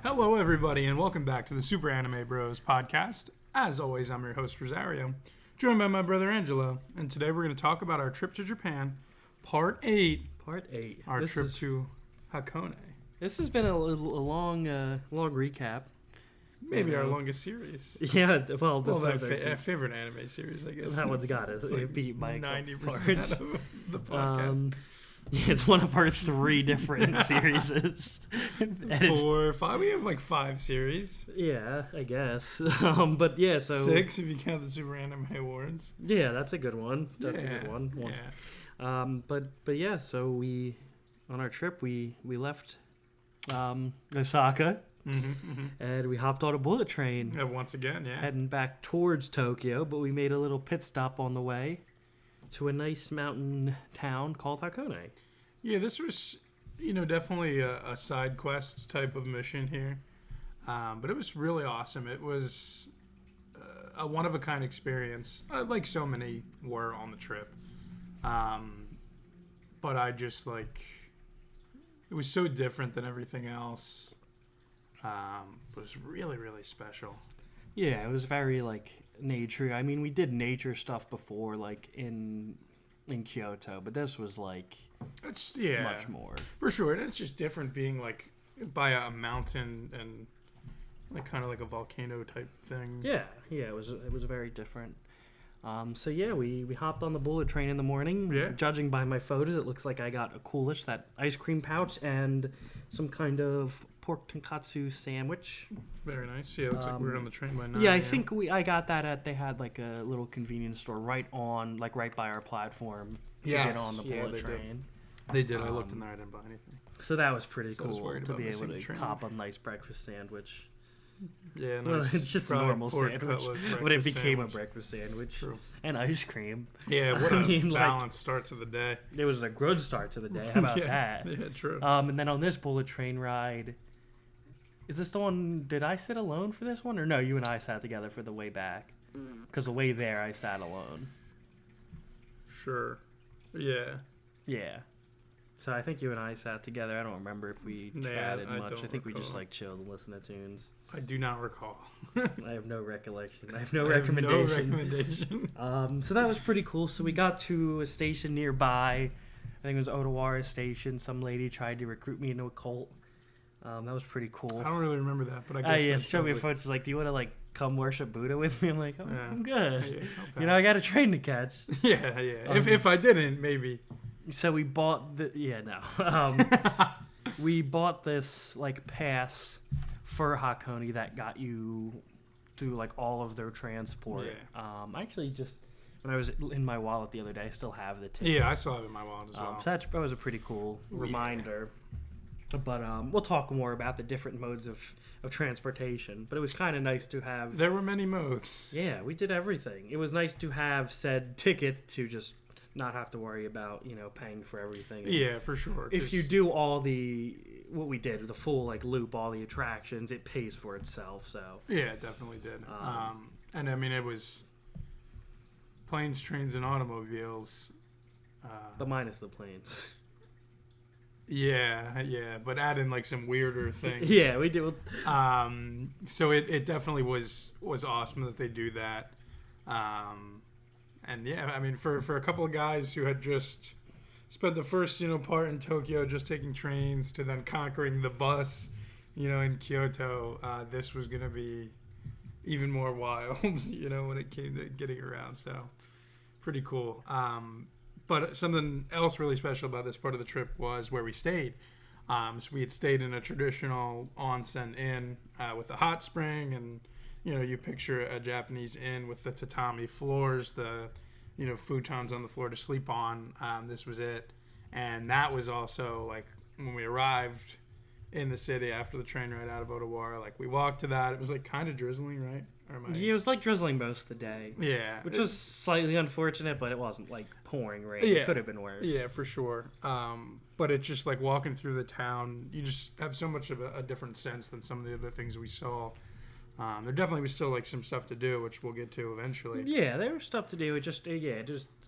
Hello, everybody, and welcome back to the Super Anime Bros podcast. As always, I'm your host, Rosario, joined by my brother, Angelo. And today we're going to talk about our trip to Japan, Part 8. Part 8. Our trip to Hakone. This has been a long recap. Maybe our longest series. Yeah, well, favorite anime series, I guess. That one's got us. It beat Mike 90% of the podcast. Yeah, it's one of our 3 different series. 4, 5. We have like 5 series. Yeah, I guess. But yeah, so 6 if you count the Super Anime Awards. Yeah, that's a good one. That's a good one. Yeah. But yeah, so on our trip we left Osaka. And we hopped on a bullet train. Yeah, once again, yeah. Heading back towards Tokyo, but we made a little pit stop on the way to a nice mountain town called Hakone. Yeah, this was, definitely a side quest type of mission here. But it was really awesome. It was a one-of-a-kind experience, like so many were on the trip. But I just, it was so different than everything else. It was really, really special. Yeah, it was very, nature. I mean, we did nature stuff before, in Kyoto, but this was, it's much more. For sure, and it's just different being, by a mountain and, kind of like a volcano type thing. Yeah, it was very different. So yeah, we hopped on the bullet train in the morning. Yeah. Judging by my photos, it looks like I got a coolish, that ice cream pouch, and some kind of pork tonkatsu sandwich. Very nice. Yeah, it looks like we were on the train by 9 Yeah, I a.m. think I got that they had a little convenience store right by our platform to get on the bullet train. They did. I looked in there. I didn't buy anything. So that was pretty cool to be able to train. cop a nice breakfast sandwich. Yeah, nice. Well, it's just a normal sandwich, but it became a breakfast sandwich. True. And ice cream. Yeah, what a balanced start to the day. It was a good start to the day. How about that? Yeah, true. And then on this bullet train ride, is this the one? Did I sit alone for this one, or no? You and I sat together for the way back. Because the way there, I sat alone. Sure. Yeah. Yeah. So I think you and I sat together. I don't remember if we chatted much. I think we just chilled and listened to tunes. I do not recall. I have no recollection. I have no recommendation. So that was pretty cool. So we got to a station nearby. I think it was Odawara Station. Some lady tried to recruit me into a cult. That was pretty cool. I don't really remember that, but I guess. Yeah, showed me a photo. She's like, "Do you want to come worship Buddha with me?" I'm like, "Oh, yeah. I'm good. Yeah, I got a train to catch." Yeah. If I didn't, maybe. So we bought we bought this pass for Hakone that got you through all of their transport. Yeah. Actually, just when I was in my wallet the other day, I still have the ticket. Yeah, I still have it in my wallet as well. So that was a pretty cool reminder. But we'll talk more about the different modes of transportation. But it was kind of nice to have. There were many modes. Yeah, we did everything. It was nice to have said ticket to just not have to worry about paying for everything. Yeah, for sure. If you do all what we did, the full loop, all the attractions, it pays for itself. So yeah, it definitely did. And I mean, it was planes, trains, and automobiles. But minus the planes. Yeah, but add in some weirder things. Yeah, we did. So it definitely was awesome that they do that. And yeah, I mean, for a couple of guys who had just spent the first, part in Tokyo just taking trains to then conquering the bus, in Kyoto, this was going to be even more wild, when it came to getting around. So pretty cool. But something else really special about this part of the trip was where we stayed. So we had stayed in a traditional onsen inn with a hot spring, and you picture a Japanese inn with the tatami floors, the futons on the floor to sleep on. This was it, and that was also when we arrived in the city after the train ride out of Odawara. We walked to that. It was kind of drizzling, right? Yeah, it was drizzling most of the day. Yeah, which was slightly unfortunate, but it wasn't pouring rain. Yeah, it could have been worse. Yeah, for sure. But it's just walking through the town. You just have so much of a different sense than some of the other things we saw. There definitely was still like some stuff to do, which we'll get to eventually. Yeah, there was stuff to do. It just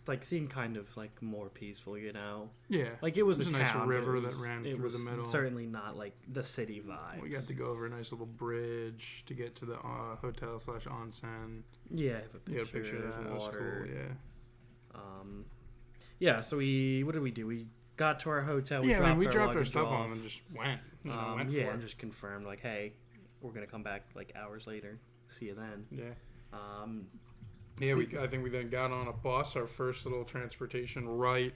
like seemed kind of like more peaceful, you know. Yeah, like it was a nice town, river that ran through the middle. Certainly not like the city vibes. We got to go over a nice little bridge to get to the hotel/onsen. Yeah, I have a picture. There's that water. was cool. Yeah. Yeah. So what did we do? We got to our hotel. We dropped our stuff on and just went. And just confirmed like, hey, we're gonna come back like hours later. See you then. Yeah. I think we then got on a bus, our first little transportation right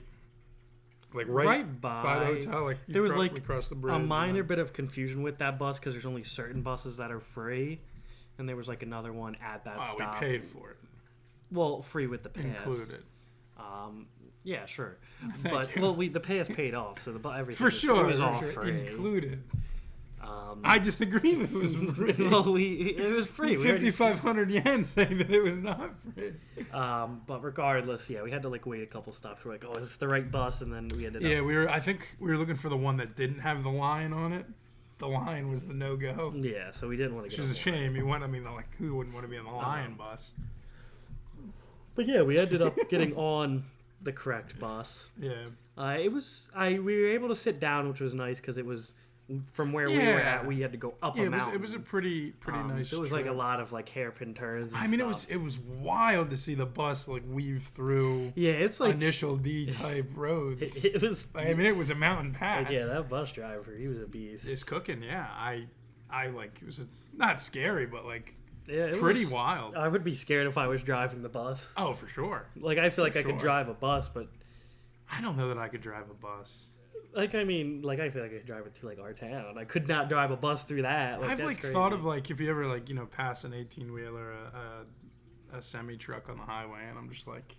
by the hotel. Like there was we crossed the bridge. A minor bit of confusion with that bus because there's only certain buses that are free, and there was like another one at that stop. We paid for it. Well, free with the pass included. Yeah, sure. But the pass paid off, so everything was all free. Included. I disagree that it was free. Well, it was free. 5,500 yen saying that it was not free. But regardless, we had to like wait a couple stops. We're like, oh, is this the right bus? And then we ended up. Yeah, I think we were looking for the one that didn't have the line on it. The line was the no-go. Yeah, so we didn't want to get. Which is a shame. Who wouldn't want to be on the Lion bus? But yeah, we ended up getting on the correct bus. Yeah. We were able to sit down, which was nice because it was from where we were at. We had to go up a mountain. It was a pretty nice. It was like a lot of like hairpin turns. It was wild to see the bus like weave through. Yeah, it's like initial D type roads. It was. It was a mountain pass. Like, that bus driver, he was a beast. It's cooking. Yeah, I like it was not scary, but like. Yeah, pretty wild. I would be scared if I was driving the bus. Oh, for sure. Like, I feel like I could drive a bus, but... I don't know that I could drive a bus. Like, I mean, like, I feel like I could drive it through, like, our town. I could not drive a bus through that. Like, I've, thought of, like, if you ever, like, pass an 18-wheeler, a semi-truck on the highway, and I'm just like,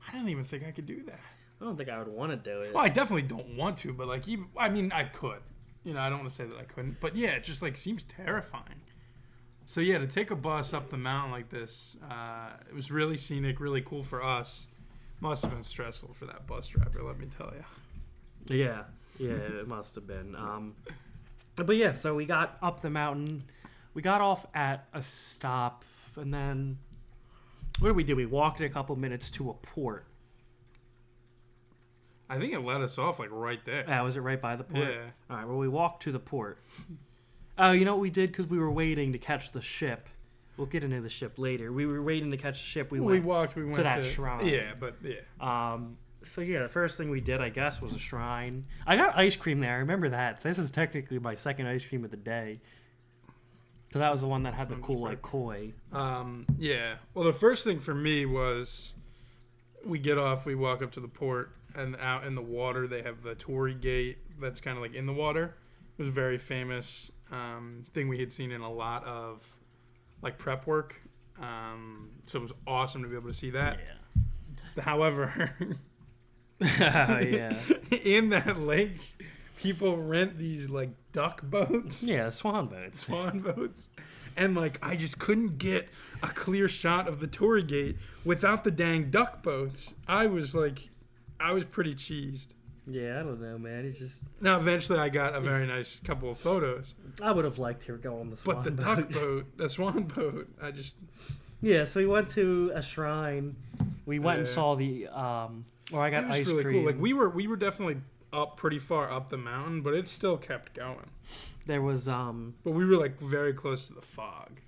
I don't even think I could do that. I don't think I would want to do it. Well, I definitely don't want to, but, like, I could. I don't want to say that I couldn't. But, yeah, it just, like, seems terrifying. So, yeah, to take a bus up the mountain like this, it was really scenic, really cool for us. Must have been stressful for that bus driver, let me tell you. Yeah, it must have been. But, yeah, so we got up the mountain. We got off at a stop, and then what did we do? We walked a couple minutes to a port. I think it let us off, like, right there. Yeah, was it right by the port? Yeah. All right, well, we walked to the port. Oh, you know what we did? Because we were waiting to catch the ship. We'll get into the ship later. We were waiting to catch the ship. We went to that shrine. Yeah, but yeah. So yeah, the first thing we did, I guess, was a shrine. I got ice cream there. I remember that. So this is technically my second ice cream of the day. So that was the one that had the cool like koi. Yeah. Well, the first thing for me was we get off, we walk up to the port, and out in the water they have the torii gate that's kind of like in the water. It was a very famous thing we had seen in a lot of like prep work. So it was awesome to be able to see that. Yeah. However, yeah. In that lake, people rent these like duck boats. Yeah, swan boats. Swan boats. And like I just couldn't get a clear shot of the torii gate without the dang duck boats. I was pretty cheesed. Yeah, I don't know, man. It's just now. Eventually, I got a very nice couple of photos. I would have liked to go on the swan boat. But the duck boat, the swan boat, Yeah, so we went to a shrine. We went and saw the or I got ice really cream. Cool. Like we were definitely up pretty far up the mountain, but it still kept going. There was But we were like very close to the fog.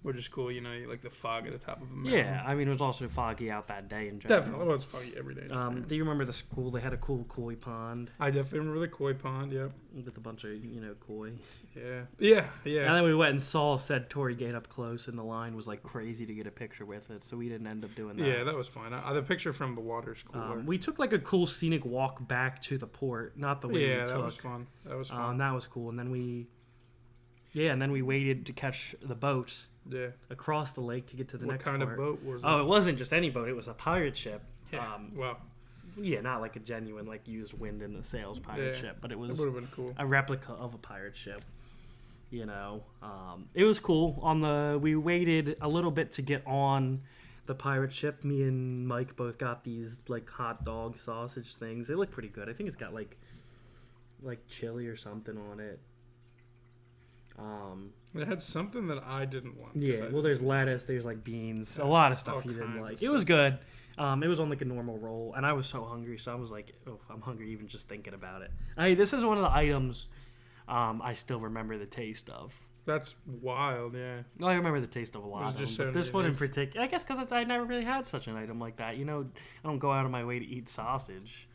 Which is cool, like the fog at the top of a mountain. Yeah, I mean, it was also foggy out that day in general. Definitely. Well, it's foggy every day. Do you remember the school? They had a cool koi pond. I definitely remember the koi pond, yep. With a bunch of, koi. Yeah. And then we went and saw said torii gate up close, and the line was like crazy to get a picture with it, so we didn't end up doing that. Yeah, that was fine. The picture from the water's cooler. We took like a cool scenic walk back to the port, not the way we took. Yeah, that was fun. That was cool, and then we waited to catch the boat. Yeah. Across the lake to get to the next part. What kind of boat was it? Oh, it wasn't just any boat. It was a pirate ship. Yeah. Yeah, not like a genuine, like, used wind in the sails pirate ship, but it was that would have been cool. A replica of a pirate ship. It was cool. We waited a little bit to get on the pirate ship. Me and Mike both got these, like, hot dog sausage things. They look pretty good. I think it's got, like chili or something on it. It had something that I didn't want. Yeah, well, there's lettuce, there's like beans, a lot of stuff you didn't like. It was good. It was on like a normal roll, and I was so hungry, so I was like, oh, I'm hungry even just thinking about it. This is one of the items I still remember the taste of. That's wild, yeah. I remember the taste of a lot of them, but this one in particular, I guess because I never really had such an item like that. You know, I don't go out of my way to eat sausage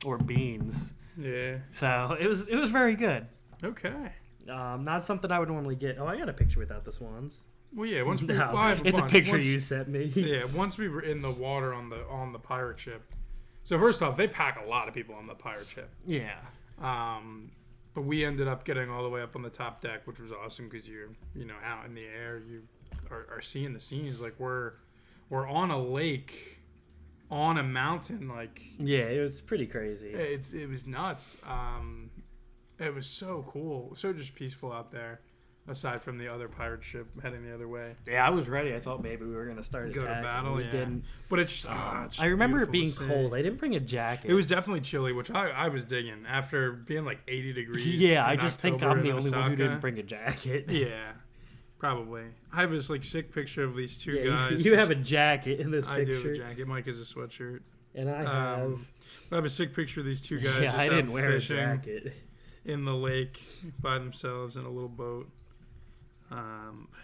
or beans. Yeah. So it was very good. Okay. Not something I would normally get. Oh, I got a picture without the swans. Well, yeah. Once we, it's a picture you sent me. Yeah. Once we were in the water on the pirate ship. So first off, they pack a lot of people on the pirate ship. Yeah. But we ended up getting all the way up on the top deck, which was awesome because you're out in the air, you are seeing the scenes. Like we're on a lake, on a mountain. Like yeah, it was pretty crazy. It was nuts. It was so cool, so just peaceful out there. Aside from the other pirate ship heading the other way. Yeah, I was ready. I thought maybe we were going to start go attacking. to battle. We yeah. didn't. But it's I remember it being cold. I didn't bring a jacket. It was definitely chilly, which I was digging after being like 80 degrees. Yeah, I just think I'm the only Osaka. one who didn't bring a jacket. Yeah, probably. I have this like sick picture of these two guys. You have a jacket in this picture. I do have a jacket. Mike has a sweatshirt. And I have a sick picture of these two guys. Yeah, just I didn't out wear a fishing jacket. In the lake by themselves in a little boat.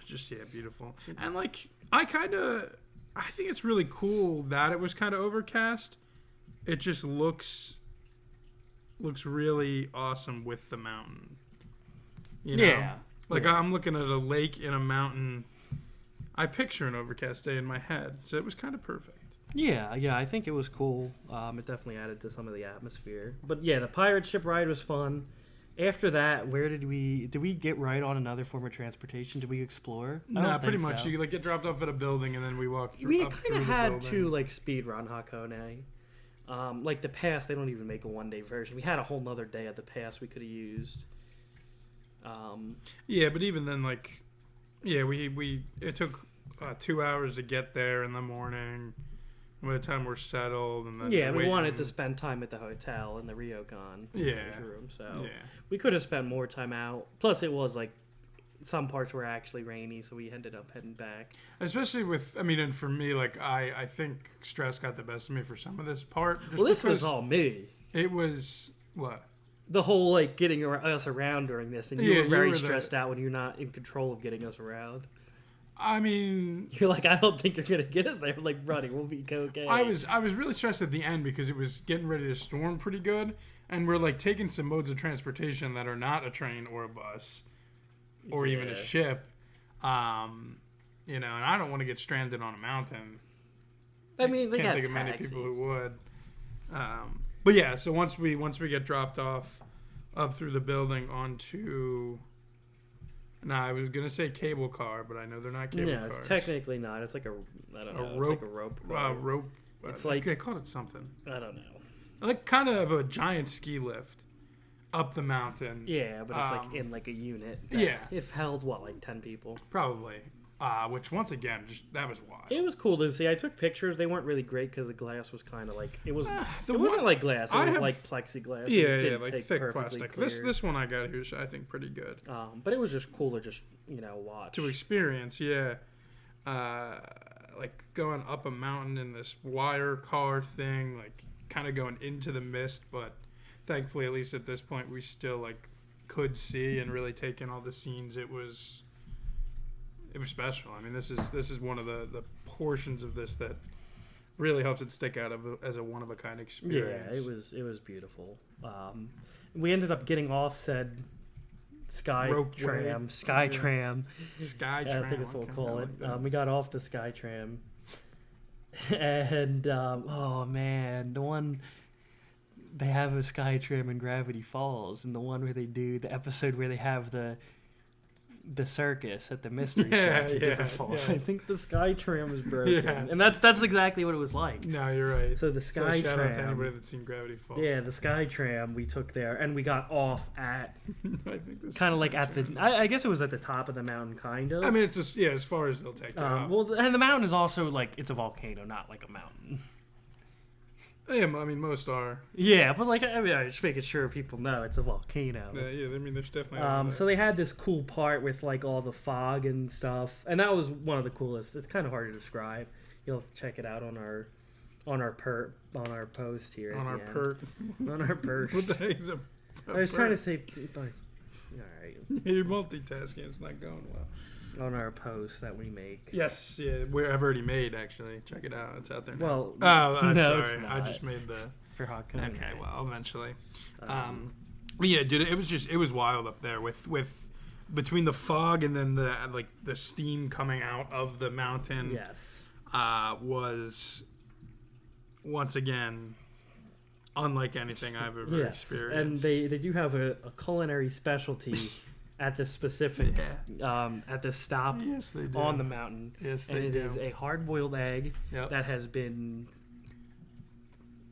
Just beautiful. And like I think it's really cool that it was kind of overcast. It just looks really awesome with the mountain. You know? Yeah. Like I'm looking at a lake in a mountain. I picture an overcast day in my head, so it was kind of perfect. Yeah, I think it was cool. It definitely added to some of the atmosphere. But yeah, the pirate ship ride was fun. After that, where did we get right on another form of transportation? Did we explore? No, pretty much. So. You like get dropped off at a building and then we walked through. We kind of had to like speed run Hakone. Like the pass, they don't even make a 1-day version. We had a whole nother day at the pass we could have used. Yeah, but even then, like, yeah, it took 2 hours to get there in the morning. By the time we're settled, and then we wanted to spend time at the hotel in the Ryokan room, so we could have spent more time out. Plus, it was like some parts were actually rainy, so we ended up heading back. Especially and for me, like I think stress got the best of me for some of this part. This was all me. It was what? The whole like getting us around during this, and you were very stressed out when you're not in control of getting us around. I mean, you're like, I don't think you're gonna get us there. Like running, we'll be okay. I was really stressed at the end because it was getting ready to storm pretty good, and we're like taking some modes of transportation that are not a train or a bus, or even a ship. And I don't want to get stranded on a mountain. I mean, they can't think of many people who would. But yeah, so once we get dropped off up through the building onto. I was gonna say cable car, but I know they're not cable cars. Yeah, it's technically not. It's like rope. It's like a rope. Rope. It's like they called it something. I don't know. Like kind of a giant ski lift up the mountain. Yeah, but it's like in like a unit. It held like 10 people. Probably. Which once again, that was wild. It was cool to see. I took pictures. They weren't really great because the glass was kind of like it was. It wasn't like glass. It was like plexiglass. Yeah, like thick plastic. This one I got here is I think pretty good. But it was just cool to just watch to experience. Yeah, like going up a mountain in this wire car thing, like kind of going into the mist. But thankfully, at least at this point, we still like could see and really take in all the scenes. It was special. I mean, this is one of the portions of this that really helps it stick out as a one-of-a-kind experience. Yeah, it was beautiful. We ended up getting off said sky tram. I think that's what we'll call it. We got off the sky tram. And, oh man, the one... They have a sky tram in Gravity Falls, and the one where they do the episode where they have the circus at the mystery shack at different falls. I think the sky tram was broken, and that's exactly what it was like. No, you're right. So the sky shout tram. Out to anybody that's seen Gravity Falls. Yeah, the sky tram we took there, and we got off at kind of like at the. I guess it was at the top of the mountain, kind of. I mean, it's just as far as they'll take you out. Well, and the mountain is also like it's a volcano, not like a mountain. Yeah, I mean, most are. Yeah, but like, I mean, I'm just making sure people know it's a volcano. Yeah, I mean, there's definitely. So they had this cool part with like all the fog and stuff, and that was one of the coolest. It's kind of hard to describe. You'll have to check it out on our post here. On our on our perch. What the heck is a I was trying to say. All right. You're multitasking. It's not going well. On our post that we make. Yes, yeah, I've already made actually. Check it out. It's out there now. Well, I'm no, sorry. it's not. I just made the For Hakone. Okay, well, eventually. But yeah, dude, it was wild up there with between the fog and then the steam coming out of the mountain. Yes. Was once again unlike anything I've ever experienced. And they do have a culinary specialty at this specific at this stop yes, they do. on the mountain. Yes, and they it do. is a hard-boiled egg that has been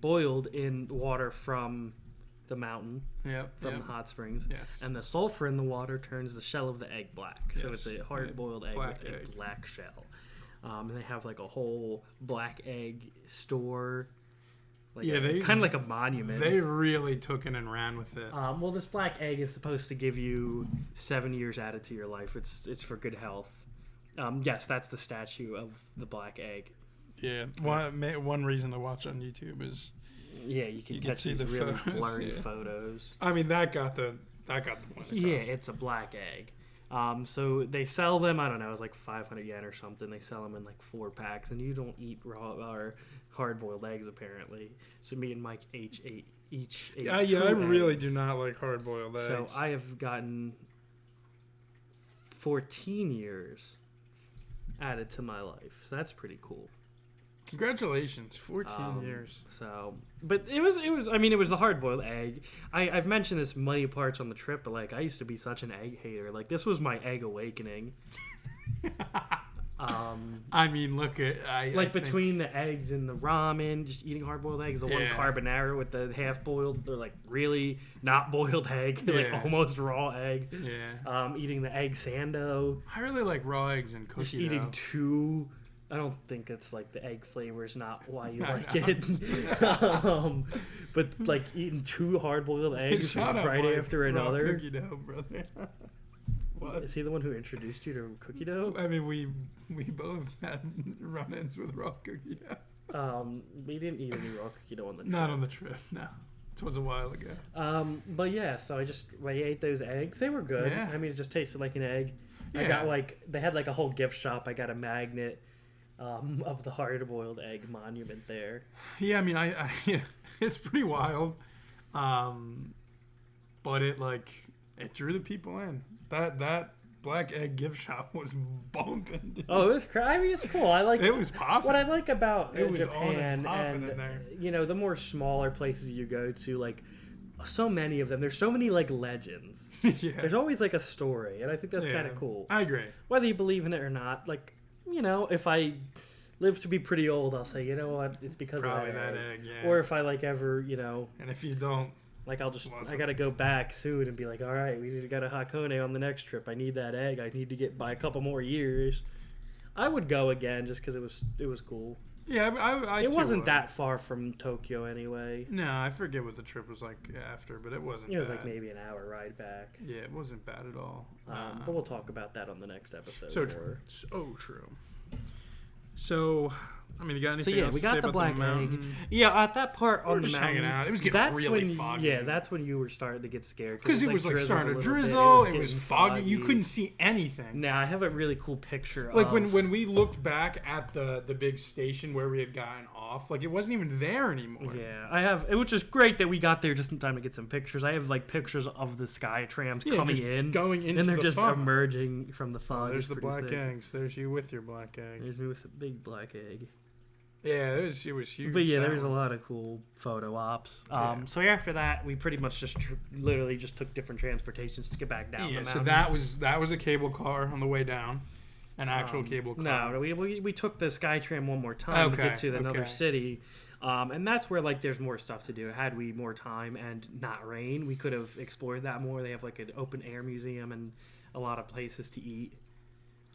boiled in water from the mountain, from the hot springs. Yes. And the sulfur in the water turns the shell of the egg black. So Yes. it's a hard-boiled egg Black with egg. a black shell. And they have like a whole black egg store. Like kind of like a monument. They really took it and ran with it. Well, this black egg is supposed to give you 7 years added to your life. It's for good health. Yes, that's the statue of the black egg. Yeah, one reason to watch on YouTube is you can catch see these the really photos, blurry photos. I mean, that got the point across. Yeah, it's a black egg. So they sell them. I don't know. It's like 500 yen or something. They sell them in like 4 packs, and you don't eat raw or hard-boiled eggs apparently. So me and Mike each ate. Yeah, I really do not like hard-boiled eggs. So I have gotten 14 years added to my life. So that's pretty cool. Congratulations, 14 years. So, but it was. I mean, it was the hard-boiled egg. I've mentioned this many parts on the trip, but like I used to be such an egg hater. Like this was my egg awakening. I mean, look at between the eggs and the ramen, just eating hard-boiled eggs. The one carbonara with the half-boiled, or like really not boiled egg, like almost raw egg. Yeah. Eating the egg sando. I really like raw eggs and cookie Just eating 2. I don't think it's like the egg flavor is not why you like it. But like eating 2 hard-boiled eggs right after another. Cookie dough, brother. What? Is he the one who introduced you to cookie dough? I mean, we both had run-ins with raw cookie dough. We didn't eat any raw cookie dough on the trip. Not on the trip, no. It was a while ago. But yeah, so I ate those eggs. They were good. Yeah. I mean, it just tasted like an egg. Yeah. I got they had like a whole gift shop. I got a magnet of the hard-boiled egg monument there. Yeah, I mean, I it's pretty wild. But it drew the people in. That black egg gift shop was bumping. Dude. Oh, it was I mean, it's cool. I like it. Was popping. What I like about it was Japan and and in there. The more smaller places you go to, like so many of them. There's so many like legends. Yeah. There's always like a story, and I think that's kind of cool. I agree. Whether you believe in it or not, like if I live to be pretty old, I'll say, you know what, it's because Probably of that egg. egg. Yeah. Or if I ever, And if you don't. Like I gotta go back soon and be like, all right, we need to go to Hakone on the next trip. I need that egg. I need to get by a couple more years. I would go again just because it was cool. Yeah, I it wasn't that far from Tokyo anyway. No, I forget what the trip was like after, but it wasn't. It was bad. like maybe an hour ride back. Yeah, it wasn't bad at all. But we'll talk about that on the next episode. So true. So true. So, I mean, you got anything so yeah, else we to say got the about black the egg. mountain? Yeah, at that part on the just mountain, hanging out. It was getting really foggy. Yeah, that's when you were starting to get scared because it was like starting to drizzle. It was foggy. You couldn't see anything. Now I have a really cool picture. Like when we looked back at the big station where we had gotten off, like it wasn't even there anymore. Yeah, I have, which is great that we got there just in time to get some pictures. I have like pictures of the sky trams coming in, going into, and they're the just fog. emerging from the fog. There's the black sick. eggs. There's you with your black egg. There's me with a big black egg. Yeah, it was huge. But yeah, there was a lot of cool photo ops. So after that, we pretty much just literally just took different transportations to get back down the mountain. So that was a cable car on the way down, an actual cable car. No, we took the SkyTram one more time to get to another city. And that's where like there's more stuff to do. Had we more time and not rain, we could have explored that more. They have like an open air museum and a lot of places to eat.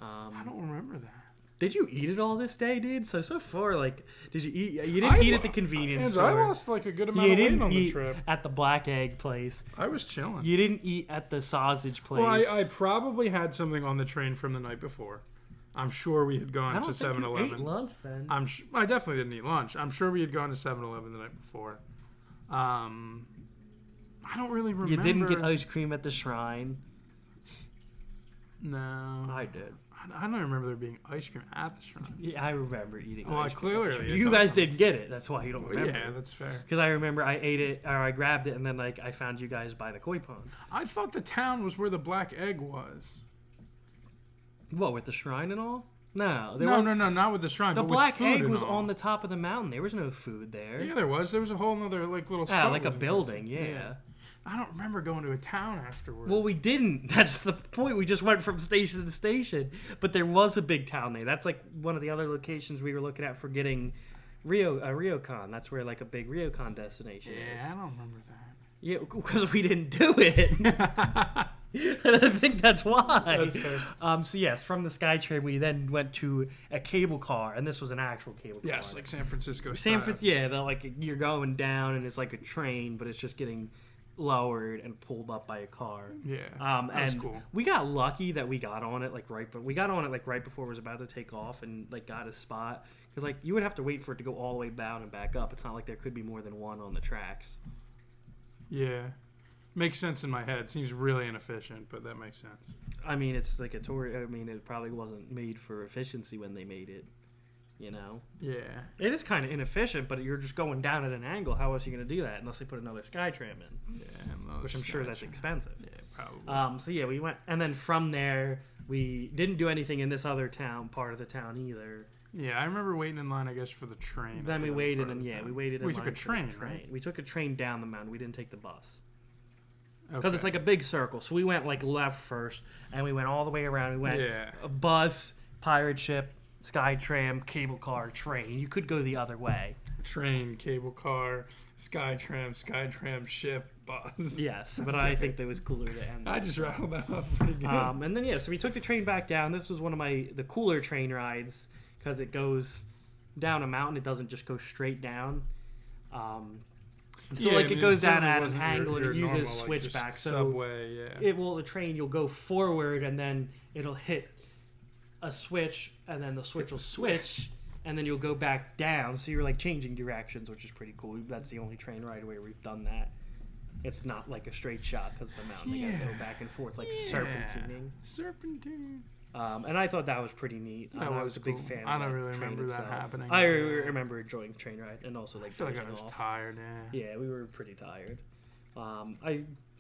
I don't remember that. Did you eat it all this day, dude? So far, like, did you eat? You didn't eat at the convenience store. I lost like a good amount of weight on the trip. At the Black Egg place. I was chilling. You didn't eat at the sausage place. Well, I probably had something on the train from the night before. I'm sure we had gone to 7-Eleven. You ate lunch then. I definitely didn't eat lunch. I'm sure we had gone to 7-Eleven the night before. I don't really remember. You didn't get ice cream at the shrine. No, I did. I don't remember there being ice cream at the shrine. Yeah, I remember eating I ice cream. clearly. You guys didn't get it. That's why you don't remember. Yeah, that's fair. Because I remember I ate it, or I grabbed it, and then like I found you guys by the koi pond. I thought the town was where the Black Egg was. What, with the shrine and all? No. No, not with the shrine. The but Black with food Egg was and all. on the top of the mountain. There was no food there. Yeah, there was. There was a whole other like little. Yeah, like a building. Yeah. I don't remember going to a town afterwards. Well, we didn't. That's the point. We just went from station to station. But there was a big town there. That's like one of the other locations we were looking at for getting Ryokon. That's where like a big Ryokon destination is. Yeah, I don't remember that. Yeah, because we didn't do it. And I think that's why. That's fair. So yes, from the SkyTrain, we then went to a cable car, and this was an actual cable car. Yes, like San Francisco. San Francisco. Yeah, like you're going down, and it's like a train, but it's just getting lowered and pulled up by a car. Yeah, that was cool. We got lucky that we got on it right before it was about to take off, and like got a spot because like you would have to wait for it to go all the way down and back up. It's not like there could be more than one on the tracks. Yeah, makes sense in my head. Seems really inefficient, but that makes sense. I mean, it's like it probably wasn't made for efficiency when they made it. You know? Yeah. It is kind of inefficient, but you're just going down at an angle. How else are you going to do that unless they put another SkyTram in? Yeah, which I'm sure that's expensive. Yeah, probably. So yeah, we went, and then from there we didn't do anything in this other part of the town either. Yeah, I remember waiting in line, I guess, for the train. Then we waited, and we waited. We took a train, right? We took a train down the mountain. We didn't take the bus. Because it's like a big circle. So we went like left first, and we went all the way around. We went a bus, pirate ship, SkyTram, cable car, train. You could go the other way. Train, cable car, SkyTram, ship, bus. Yes, but I think that was cooler to end. I just rattled that off pretty good. And then so we took the train back down. This was one of the cooler train rides because it goes down a mountain. It doesn't just go straight down. It goes down at an angle and it uses switchback. So subway, yeah. The train, you'll go forward and then it'll hit a switch and then the switch will switch and then you'll go back down. So you're like changing directions, which is pretty cool. That's the only train ride where we've done that. It's not like a straight shot because the mountain. You gotta go back and forth like serpentining. And I thought that was pretty neat. I was a big fan. I don't really remember that happening. I remember enjoying train ride and also like. I feel like I was tired. Yeah, we were pretty tired.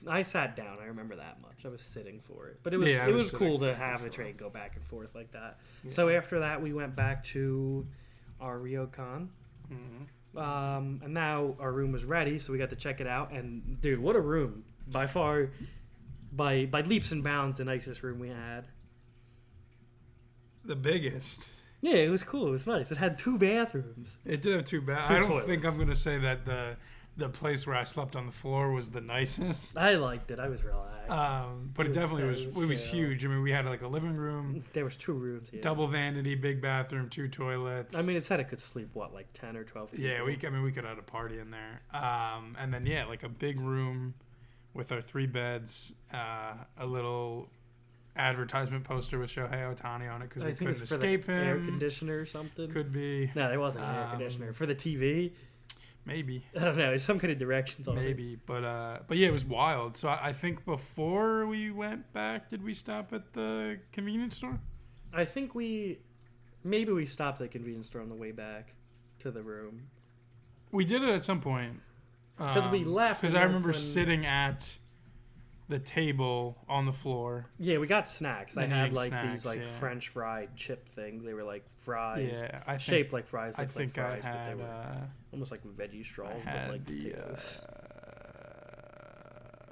I sat down. I remember that much. I was sitting for it, but it was cool to have the train go back and forth like that. Yeah. So after that, we went back to our Ryokon. Mm-hmm. And now our room was ready, so we got to check it out. And dude, what a room! By far, by leaps and bounds, the nicest room we had. The biggest. Yeah, it was cool. It was nice. It had 2 bathrooms. It did have 2 bathrooms. I don't think I'm going to say that the place where I slept on the floor was the nicest. I liked it. I was relaxed. But it definitely was. It was huge. I mean, we had like a living room. There was 2 rooms. Yeah. Double vanity, big bathroom, 2 toilets. I mean, it said it could sleep like 10 or 12 people. Yeah, we could have a party in there. And then like a big room with our 3 beds, a little advertisement poster with Shohei Ohtani on it because we couldn't escape him. Air conditioner or something. Could be. No, there wasn't an air conditioner for the TV. Maybe. I don't know. There's some kind of directions on it. Maybe, but yeah, it was wild. So I think before we went back, did we stop at the convenience store? I think we stopped at the convenience store on the way back to the room. We did it at some point because we left. Because I remember sitting at the table on the floor. Yeah, we got snacks. I had these French fried chip things. They were like fries, shaped like fries. I think fries, I had but they were almost like veggie straws, but like potatoes.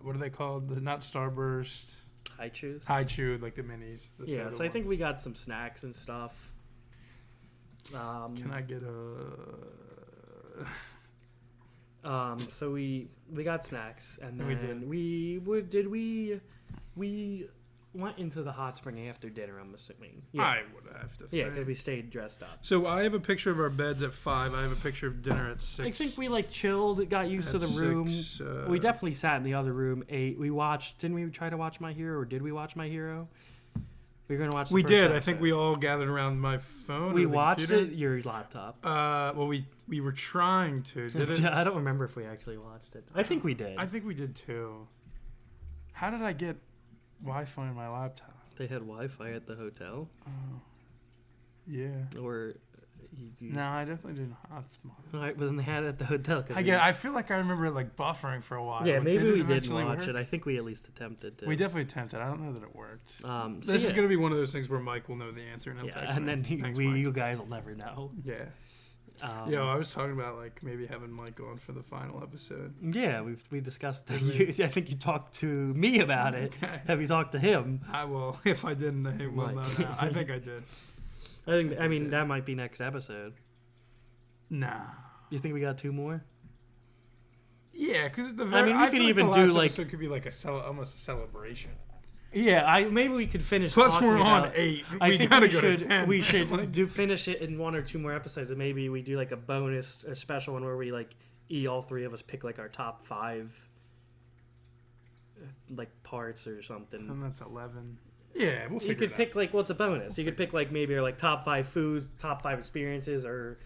What are they called? Not Starburst. High Chews, like the minis. So I think we got some snacks and stuff. Can I get so we got snacks and then we went into the hot spring after dinner, I'm assuming. Yeah. I would have to. Yeah, because we stayed dressed up. So I have a picture of our beds at 5. I have a picture of dinner at 6. I think we chilled, got used to the room. 6, we definitely sat in the other room, ate. We watched. Didn't we try to watch My Hero, or did we watch My Hero? We were gonna watch. We did. Episode. I think we all gathered around my phone. We watched it. Your laptop. Well, we were trying to. Did it? I don't remember if we actually watched it. I think we did. I think we did too. How did I get Wi-Fi on my laptop? They had Wi-Fi at the hotel. Oh, yeah. Or no, I definitely didn't hotspot. All right, but then they had it at the hotel. I feel like I remember it buffering for a while. Yeah, maybe we didn't watch it. I think we at least attempted to. We definitely attempted. I don't know that it worked. So this is going to be one of those things where Mike will know the answer, and he'll text and then you guys will never know. Yeah. I was talking about maybe having Mike on for the final episode. Yeah, we discussed that. I think you talked to me about it. Okay. Have you talked to him? I will. If I didn't, I will know now. I think I did. I mean, that might be next episode. Nah. You think we got 2 more? Yeah, because we could even do episode could be almost a celebration. Yeah, maybe we could finish. Plus, we're on 8. We gotta go to 10. We should finish it in 1 or 2 more episodes, and maybe we do a bonus, a special one where we all 3 of us pick our top 5 parts or something. And that's 11. Yeah, we'll figure it out. You could pick it's a bonus. You could pick maybe our top 5 foods, top 5 experiences, or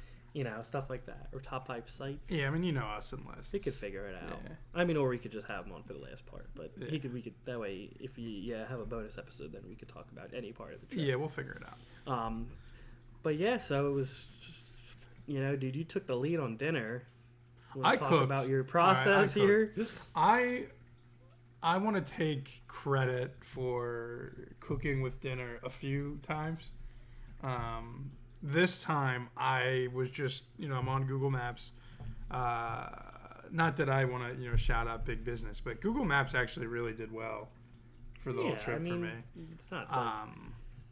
stuff like that, or top 5 sites. Yeah, I mean, us and lists. We could figure it out. Yeah. I mean, or we could just have him on for the last part. But we could that way. If you have a bonus episode, then we could talk about any part of the trip. Yeah, we'll figure it out. But yeah, so it was just, dude, you took the lead on dinner. I cooked. About your process here. I want to take credit for cooking with dinner a few times. This time I was just, I'm on Google Maps. Not that I want to, shout out big business, but Google Maps actually really did well for the whole trip for me. It's not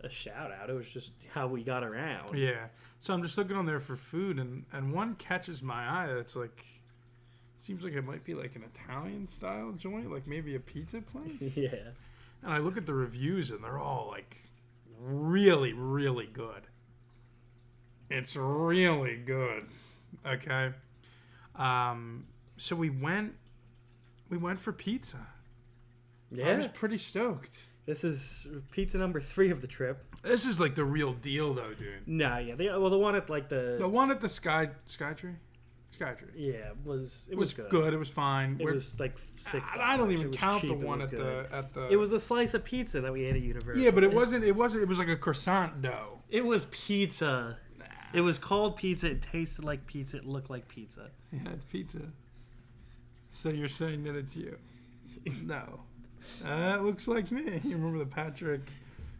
a shout out. It was just how we got around. Yeah. So I'm just looking on there for food, and one catches my eye. That's seems like it might be an Italian style joint, maybe a pizza place. Yeah. And I look at the reviews, and they're all really, really good. It's really good. Okay. So we went for pizza. Yeah. I was pretty stoked. This is pizza number 3 of the trip. This is the real deal though, dude. No, yeah. The one at the one at the Skytree? Skytree. Yeah, it was good. It was fine. It was $6. I don't even count the one at the. It was a slice of pizza that we ate at Universal. Yeah, but it wasn't. It was a croissant dough. It was pizza. It was called pizza. It tasted like pizza. It looked like pizza. Yeah, it's pizza. So you're saying that it's you? No. It looks like me. You remember the Patrick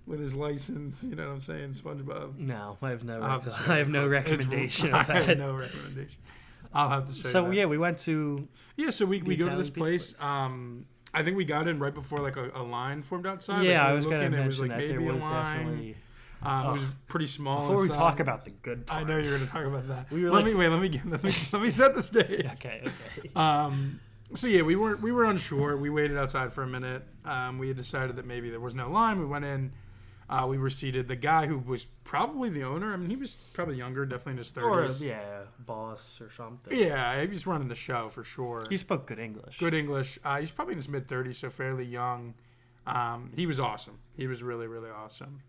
with his license? You know what I'm saying? SpongeBob. No, I have no recommendation of that. I have no recommendation. I'll have to show you that. Yeah, we went to... Yeah, so we go to this place. I think we got in right before a line formed outside. Yeah, I was going to mention that there was definitely... It was pretty small. Before we talk about the good parts. I know you're going to talk about that. Let me set the stage. Okay. So yeah, we were unsure. We waited outside for a minute. We had decided that maybe there was no line. We went in. We were seated. The guy who was probably the owner. I mean, he was probably younger, definitely in his 30s. Or boss or something. Yeah, he was running the show for sure. He spoke good English. He's probably in his mid-30s, so fairly young. He was awesome. He was really, really awesome.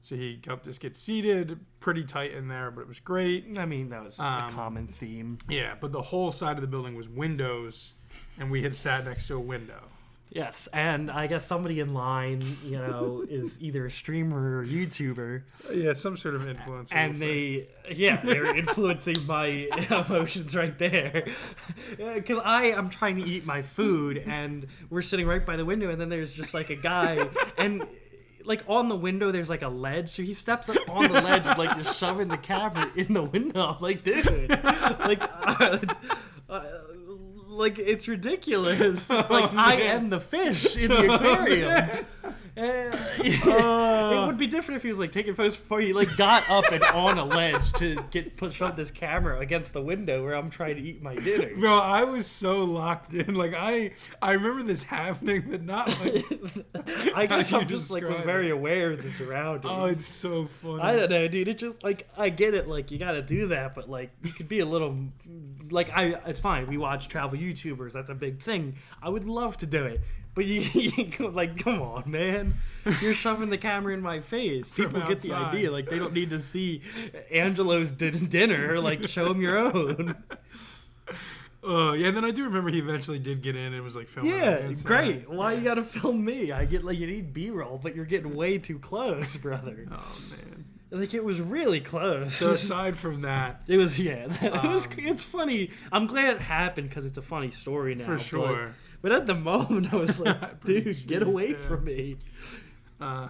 So he helped us get seated, pretty tight in there, but it was great. I mean, that was a common theme. Yeah, but the whole side of the building was windows, and we had sat next to a window. Yes, and I guess somebody in line, is either a streamer or YouTuber. Yeah, some sort of influencer. And they're influencing my emotions right there. Because I'm trying to eat my food, and we're sitting right by the window, and then there's just a guy, and... on the window, there's a ledge, so he steps up on the ledge, just shoving the camera in the window. I'm like, dude, it's ridiculous. It's I am the fish in the aquarium. It would be different if he was taking photos before he got up and on a ledge to shove this camera against the window where I'm trying to eat my dinner. Bro, I was so locked in. I remember this happening, but not I guess how I'm you just like was describe very it. aware of the surroundings. Oh, it's so funny. I don't know, dude. It just like I get it, like you got to do that, but like you could be a little like It's fine. We watch travel YouTubers. That's a big thing. I would love to do it, but you like, come on, man. You're shoving the camera in my face. People get the idea. Like they don't need to see Angelo's dinner. Like show them your own. Yeah, and then I do remember he eventually did get in and was like filming. Yeah, great. Why you gotta film me? I get like you need B-roll, but you're getting way too close, brother. Oh man. Like it was really close. So aside from that, it was it's funny. I'm glad it happened because it's a funny story now. For sure. But at the moment, I was like, dude, get away from me. All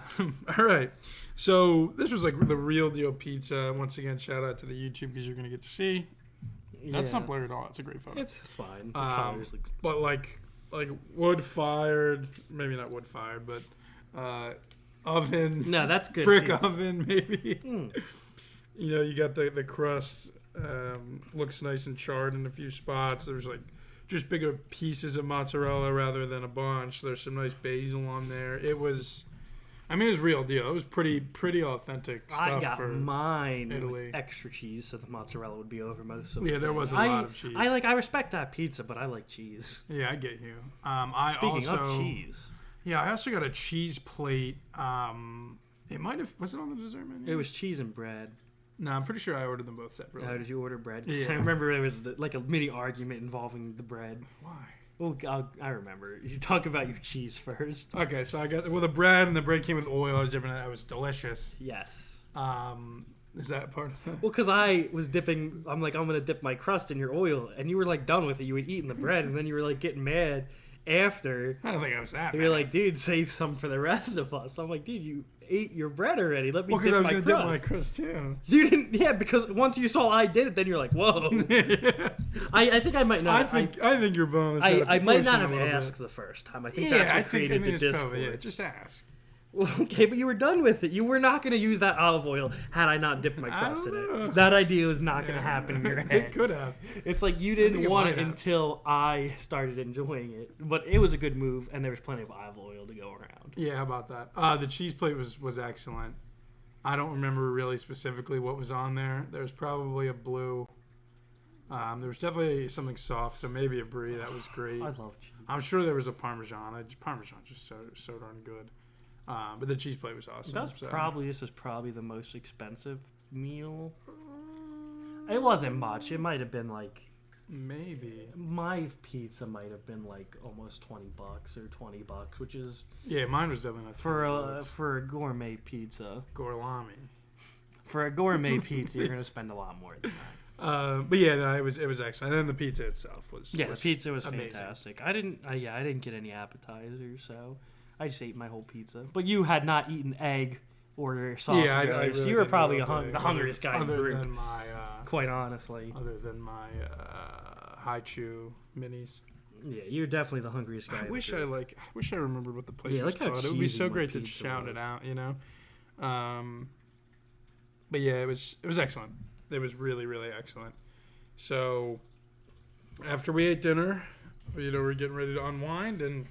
right. So this was like the real deal pizza. Once again, shout out to the YouTube because you're gonna get to see. That's not blurred at all. It's a great photo. It's fine. The colors look. But like wood fired, maybe not wood fired, but oven. No, that's good. Brick pizza. oven, maybe. You know, you got the crust. Looks nice and charred in a few spots. There's like just bigger pieces of mozzarella rather than a bunch. There's some nice basil on there. It was real deal. It was pretty authentic stuff. I got mine Italy. with extra cheese, so the mozzarella would be over most of. Yeah, there was a lot of cheese. I respect that pizza, but I like cheese. Yeah, I get you. Speaking of cheese, yeah, I also got a cheese plate. It might have was it on the dessert menu? It was cheese and bread. No, I'm pretty sure I ordered them both separately. How did you order bread? Yeah. I remember there was like a mini argument involving the bread. Why? Well, I remember. You talk about your cheese first. Okay, so I got the bread, and the bread came with oil. I was dipping it. It was delicious. Yes. Is that part of it? Well, because I was dipping, I'm like, I'm going to dip my crust in your oil. And you were like done with it. You had eaten the bread. And then you were like getting mad after. I don't think I was that You're mad. like, dude, save some for the rest of us. I'm like, dude, you ate your bread already. Let me Well, because I was dip going my to crust. dip my crust too. You didn't, yeah, because once you saw I did it, then you're like, whoa. Yeah. I think I might not. I think your bones. I might not have asked the first time. I think that's what created the discord. Yeah, just ask. Well, okay, but you were done with it. You were not going to use that olive oil had I not dipped my crust in know. it. That idea was not going to happen in your head. It could have. It's like you think didn't it want might it have. until I started enjoying it. But it was a good move, and there was plenty of olive oil to go around. Yeah, how about that? The cheese plate was excellent. I don't remember really specifically what was on there. There was probably a blue. There was definitely something soft, so maybe a brie. That was great. I love cheese. I'm sure there was a Parmesan. Parmesan's just so darn good. But the cheese plate was awesome. This is probably the most expensive meal. It wasn't much. It might have been like maybe my pizza might have been like almost $20 or $20, which is mine was definitely not for a gourmet pizza. Gorlami. For a gourmet pizza, you're gonna spend a lot more than that. But yeah, no, it was excellent. And then the pizza itself was the pizza was amazing. fantastic. I didn't get any appetizers, so I just ate my whole pizza. But you had not eaten egg or sausage. Yeah, I earlier, so really you were didn't probably know the hungriest guy in the group. Than my, quite honestly. Other than my high chew minis. Yeah, you're definitely the hungriest guy. I wish I remembered what the place was look how called. It would be so cheesy my great to pizza shout was. it out, you know. But yeah, it was excellent. It was really, really excellent. So after we ate dinner, we're getting ready to unwind, and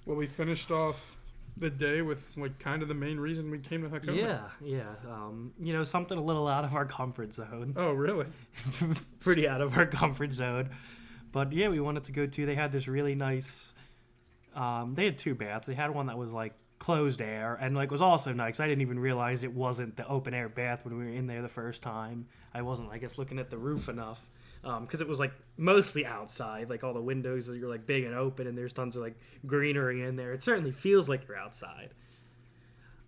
we finished off the day with like kind of the main reason we came to Hakone. Yeah. Something a little out of our comfort zone. Oh, really? Pretty out of our comfort zone. But yeah, we wanted to go to. They had this really nice. They had two baths. They had one that was like closed air and like was also nice. I didn't even realize it wasn't the open air bath when we were in there the first time. I wasn't, I guess, looking at the roof enough because it was like mostly outside. Like all the windows are like big and open, and there's tons of like greenery in there. It certainly feels like you're outside.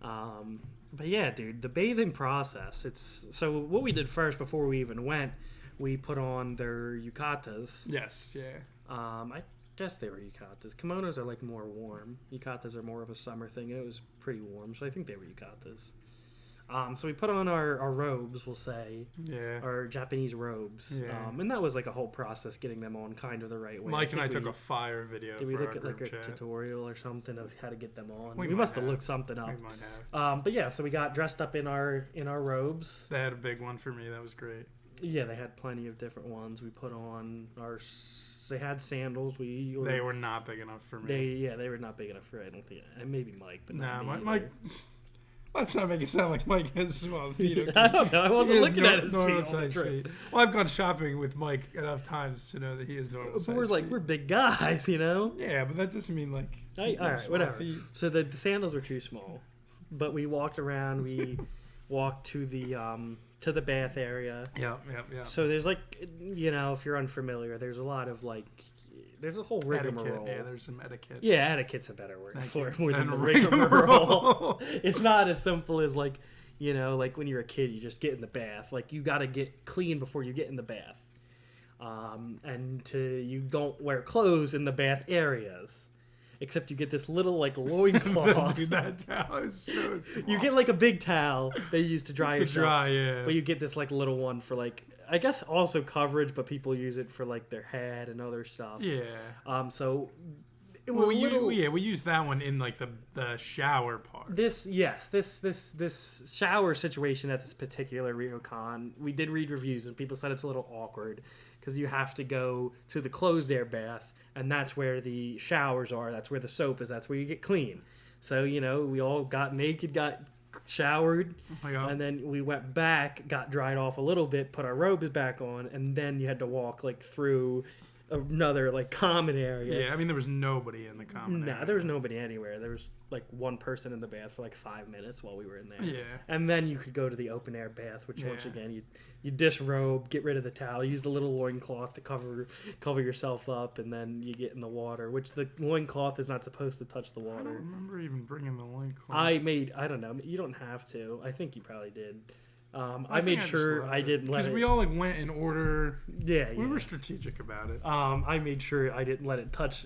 But yeah, dude, the bathing process. So what we did first before we even went, we put on their yukatas. Yes. Yeah. I guess they were yukatas. Kimonos are like more warm. Yukatas are more of a summer thing, and it was pretty warm, so I think they were yukatas. So we put on our robes, we'll say. Yeah. Our Japanese robes. Yeah. And that was like a whole process getting them on kind of the right way. Mike and I took a fire video. Did we for look our at like a group chat. tutorial or something of how to get them on? We We might must have have. looked something up. We might have. But yeah, so we got dressed up in our robes. They had a big one for me. That was great. Yeah, they had plenty of different ones. We put on our They had sandals. They were not big enough for me. They were not big enough for, I don't think, and maybe Mike, but not me Mike. Let's not make it sound like Mike has small feet. Okay? I don't know. I wasn't looking at his feet. Well, I've gone shopping with Mike enough times to know that he is normal size. But we're big guys, you know. Yeah, but that doesn't mean like. All right, whatever. Feet. So the sandals were too small, but we walked around. We walked to the bath area. Yeah. So there's like, you know, if you're unfamiliar, there's a lot of like. There's a whole rigmarole. Yeah, there's some etiquette. Yeah, etiquette's a better word for it more than the rigmarole. It's not as simple as like, you know, like when you're a kid, you just get in the bath. Like you got to get clean before you get in the bath, and you don't wear clothes in the bath areas, except you get this little like loincloth. Dude, that towel is so small. You get like a big towel that you use to dry yourself. Yeah. But you get this like little one for like. I guess also coverage, but people use it for like their head and other stuff. Yeah. So it was we used that one in like the shower part. This shower situation at this particular ryokan, we did read reviews and people said it's a little awkward because you have to go to the closed air bath and that's where the showers are. That's where the soap is. That's where you get clean. So you know we all got naked, got showered, and then we went back, got dried off a little bit, put our robes back on, and then you had to walk like through another like common area. Yeah, I mean there was nobody in the common area. There was nobody anywhere. There was like one person in the bath for like 5 minutes while we were in there. Yeah. And then you could go to the open air bath, which once again you disrobe, get rid of the towel, use the little loincloth to cover yourself up, and then you get in the water, which the loincloth is not supposed to touch the water. I don't remember even bringing the loincloth. I don't know. You don't have to. I think you probably did. I made sure I didn't let it... Because we all like went in order. Yeah. We were strategic about it. I made sure I didn't let it touch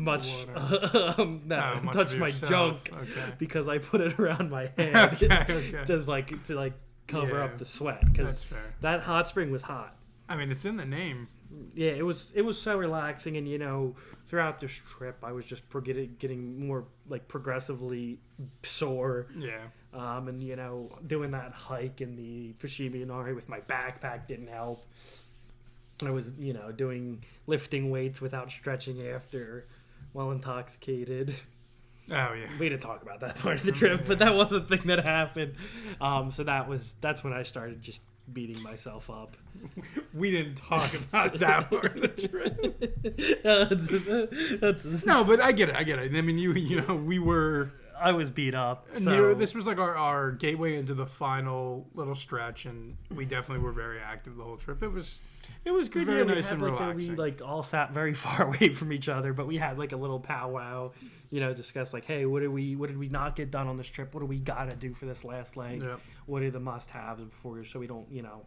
touch my junk because I put it around my head to cover up the sweat. That's fair. That hot spring was hot. I mean, it's in the name. Yeah, it was so relaxing, and you know, throughout this trip, I was just getting more like progressively sore. Yeah. And you know, doing that hike in the Fushimi Inari with my backpack didn't help. I was, you know, lifting weights without stretching after while intoxicated. Oh yeah. We didn't talk about that part of the trip, but that was the thing that happened. So that's when I started just beating myself up. We didn't talk about that part of the trip. No, but I get it. I mean, you know, we were. I was beat up. So. This was like our gateway into the final little stretch, and we definitely were very active the whole trip. It was good. Very nice and relaxing. We all sat very far away from each other, but we had like a little powwow, you know, discuss like, hey, what did we not get done on this trip? What do we gotta do for this last leg? Yep. What are the must-haves before, so we don't, you know,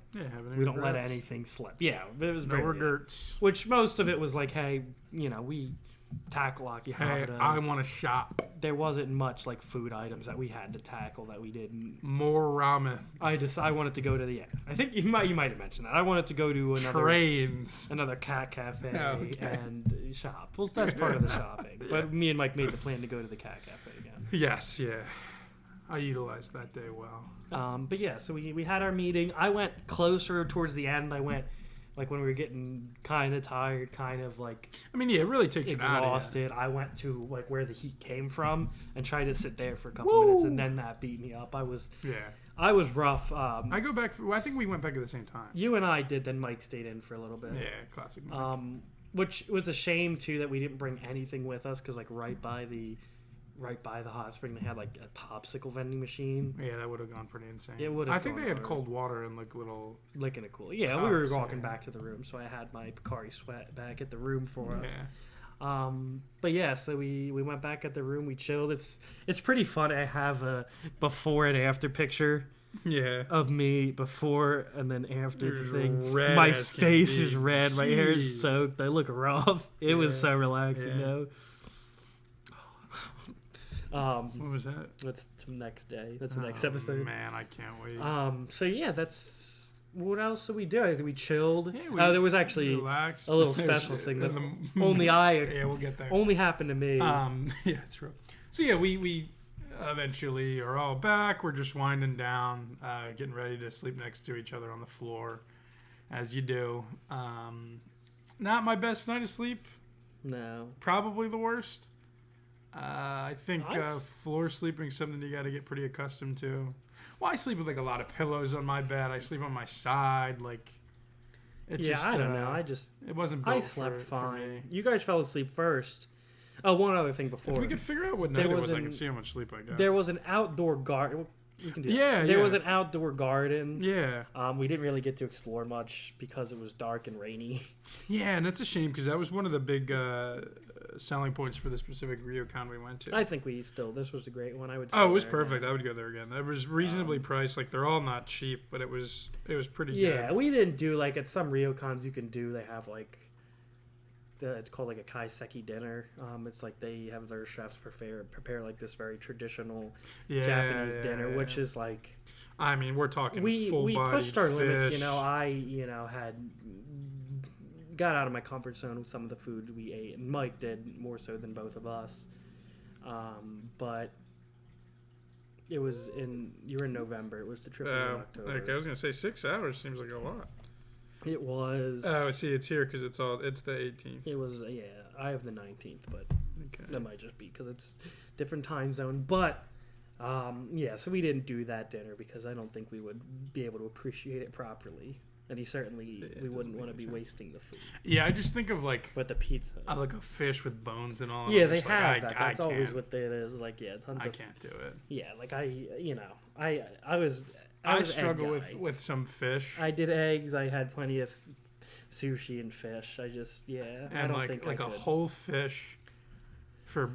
we don't let anything slip. Yeah, it was no regrets. Which most of it was like, hey, you know, we tackle Akihabara. Hey, I want to shop. There wasn't much like food items that we had to tackle that we didn't. More ramen. I wanted to go to the. I think you might have mentioned that. I wanted to go to another cat cafe and shop. Well, that's part of the shopping. But me and Mike made the plan to go to the cat cafe again. Yes, yeah. I utilized that day well. But yeah, so we had our meeting. I went closer towards the end. I went. Like when we were getting kind of tired, kind of like... I mean, yeah, it really takes you out exhausted. I went to like where the heat came from and tried to sit there for a couple minutes, and then that beat me up. I was rough. I go back... I think we went back at the same time. You and I did, then Mike stayed in for a little bit. Yeah, classic Mike. Which was a shame, too, that we didn't bring anything with us, because like right by the hot spring, they had like a popsicle vending machine. Yeah, that would have gone pretty insane. It would have. I think they had cold water and like little licking it cool. Yeah, we were walking back to the room, so I had my Picari sweat back at the room for us. Yeah. But yeah, so we went back at the room. We chilled. It's pretty fun. I have a before and after picture. Yeah. Of me before and then after You're the thing. Red my face is red. My hair is soaked. I look rough. It was so relaxing though. What was that? That's the next day. That's the next episode. Man, I can't wait. So yeah, that's what else did we do? I think we chilled. Yeah, there was actually a little special thing that we'll get there. Only happened to me. Yeah, true. So yeah, we eventually are all back. We're just winding down, getting ready to sleep next to each other on the floor, as you do. Not my best night of sleep. No. Probably the worst. I think floor sleeping is something you got to get pretty accustomed to. Well, I sleep with like a lot of pillows on my bed. I sleep on my side. Like, I don't know. It wasn't built I slept fine. for me. You guys fell asleep first. Oh, one other thing before. If we could figure out what night it was, I can see how much sleep I got. There was an outdoor garden. You can do that. Yeah, There was an outdoor garden. Yeah. We didn't really get to explore much because it was dark and rainy. Yeah, and that's a shame because that was one of the big selling points for the specific ryokan we went to. I think this was a great one. I would say. Oh, it was perfect. I would go there again. It was reasonably priced. Like, they're all not cheap, but it was pretty good. Yeah, we didn't do, like, at some ryokans you can do, they have, like, it's called, like, a kaiseki dinner. It's like they have their chefs prepare like, this very traditional Japanese dinner, which is, like... I mean, we're talking full-bodied We pushed our fish. limits, I got out of my comfort zone with some of the food we ate, and Mike did more so than both of us. But you were in November. It was the trip was in October. Okay, I was gonna say 6 hours seems like a lot. It was. Oh, see, it's here because it's the 18th. It was I have the 19th, but that might just be because it's different time zone. But so we didn't do that dinner because I don't think we would be able to appreciate it properly. And we wouldn't want to be wasting the food. Yeah, I just think of like... But the pizza. Like a fish with bones and all. Yeah, they have that. That's always what it is. Like, tons of... I can't do it. Yeah, like I was struggle with some fish. I did eggs. I had plenty of sushi and fish. I just, And I don't think I could. a whole fish for...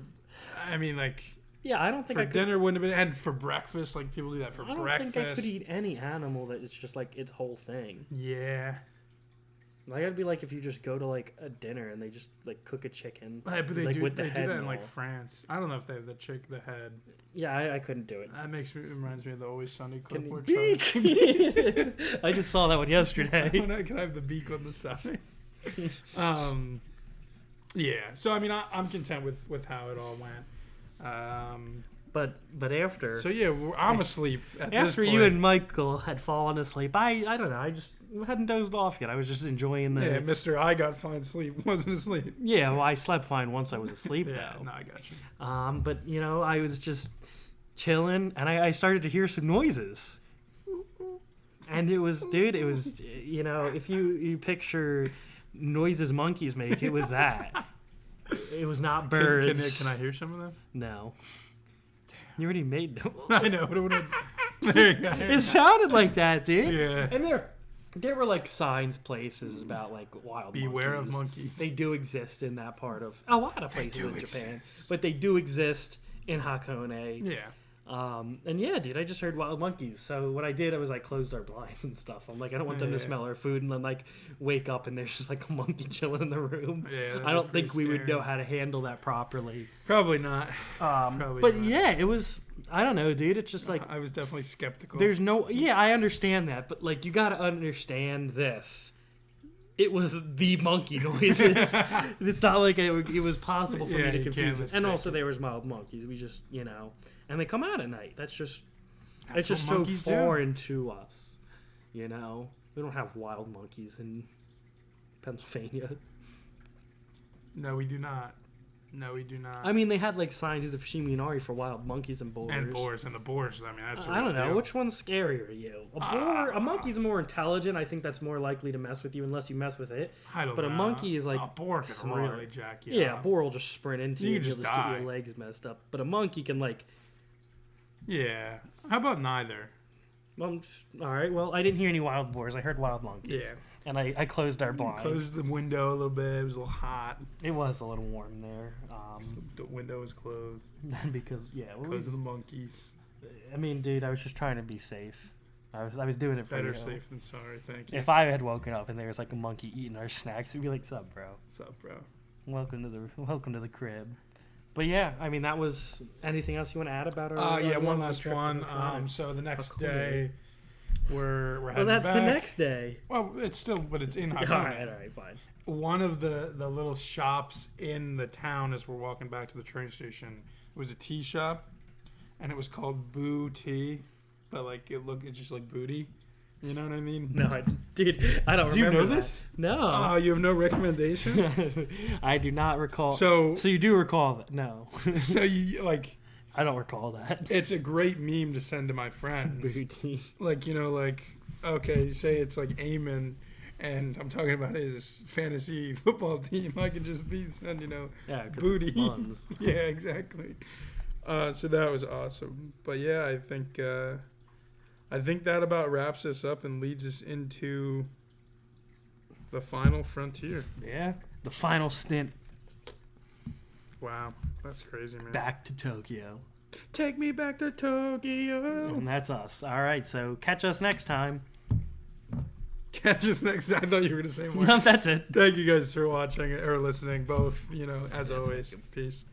Yeah, I don't think for dinner wouldn't have been, and for breakfast, like people do that for breakfast. I don't think I could eat any animal that it's just like its whole thing. Yeah. Like, it'd be like if you just go to like a dinner and they just like cook a chicken. But they like, do with the they head do that in and like all. France. I don't know if they have the head. Yeah, I couldn't do it. That reminds me of the Always Sunny clip. Beak. I just saw that one yesterday. Can I have the beak on the side? Yeah. So I mean, I'm content with how it all went. But after... So yeah, I'm asleep at this after point. you and Michael had fallen asleep, I don't know, I just hadn't dozed off yet. I was just enjoying the... Yeah, Mr. I got fine sleep. Wasn't asleep. Yeah, well, I slept fine once I was asleep, Yeah, though. no, I got you. But, I was just chilling, and I started to hear some noises. And it was, if you picture noises monkeys make, it was that. It was not birds. Can I hear some of them? No. Damn. You already made them. I know, but there you go. It sounded like that, dude. Yeah. And there were like signs places about like wild Beware monkeys. of monkeys. They do exist in that part of a lot of places in Japan, but they do exist in Hakone. Yeah. And yeah, dude, I just heard wild monkeys. So what I did, I was like closed our blinds and stuff. I'm like, I don't want them to smell our food and then like wake up and there's just like a monkey chilling in the room. Yeah, I don't think we would know how to handle that properly. Probably not. But yeah, it was. I don't know, dude. It's just like I was definitely skeptical. There's no. Yeah, I understand that, but like you got to understand this. It was the monkey noises. It's not like it was possible for me to confuse it. And also there was mild monkeys. We just, and they come out at night. It's just so foreign to us. We don't have wild monkeys in Pennsylvania. No, we do not. I mean, they had like signs of Fushimi Inari for wild monkeys and boars. And the boars. I mean, that's. I don't know which one's scarier to you. A monkey's more intelligent. I think that's more likely to mess with you unless you mess with it. I don't know. But a monkey is like a boar can smart. really jack you. Yeah, a boar will just sprint into you and just just get your legs messed up. But a monkey can like. Yeah. How about neither? Well, all right. Well, I didn't hear any wild boars. I heard wild monkeys. Yeah. And I closed our blinds. Closed the window a little bit. It was a little hot. It was a little warm there. The window was closed. Because because of the monkeys. I mean, dude, I was just trying to be safe. I was doing it for better you. Safe than sorry. Thank you. If I had woken up and there was like a monkey eating our snacks, it'd be like, "Sup, bro? What's up, bro? Welcome to the crib." But yeah, I mean, that was. Anything else you want to add about our? One last one. So the next day. We're heading that's back. the next day. Well, it's in Hakone. All right, fine. One of the little shops in the town as we're walking back to the train station was a tea shop, and it was called Boo Tea, but like it just like booty, You know what I mean? No, dude, I don't remember. Do you know that. this? No. Oh, you have no recommendation? I do not recall. So you do recall that? No. So you like? I don't recall that. It's a great meme to send to my friends. Booty. Like, you know, like, okay, say it's like Eamon, and I'm talking about his fantasy football team. I can just send, you know, booty. Yeah, exactly. So that was awesome. But yeah, I think that about wraps us up and leads us into the final frontier. Yeah, the final stint. Wow, that's crazy, man. Back to Tokyo. Take me back to Tokyo. And that's us. All right, so catch us next time. Catch us next time. I thought you were going to say more. No, that's it. Thank you guys for watching or listening, both, you know, as always. Peace.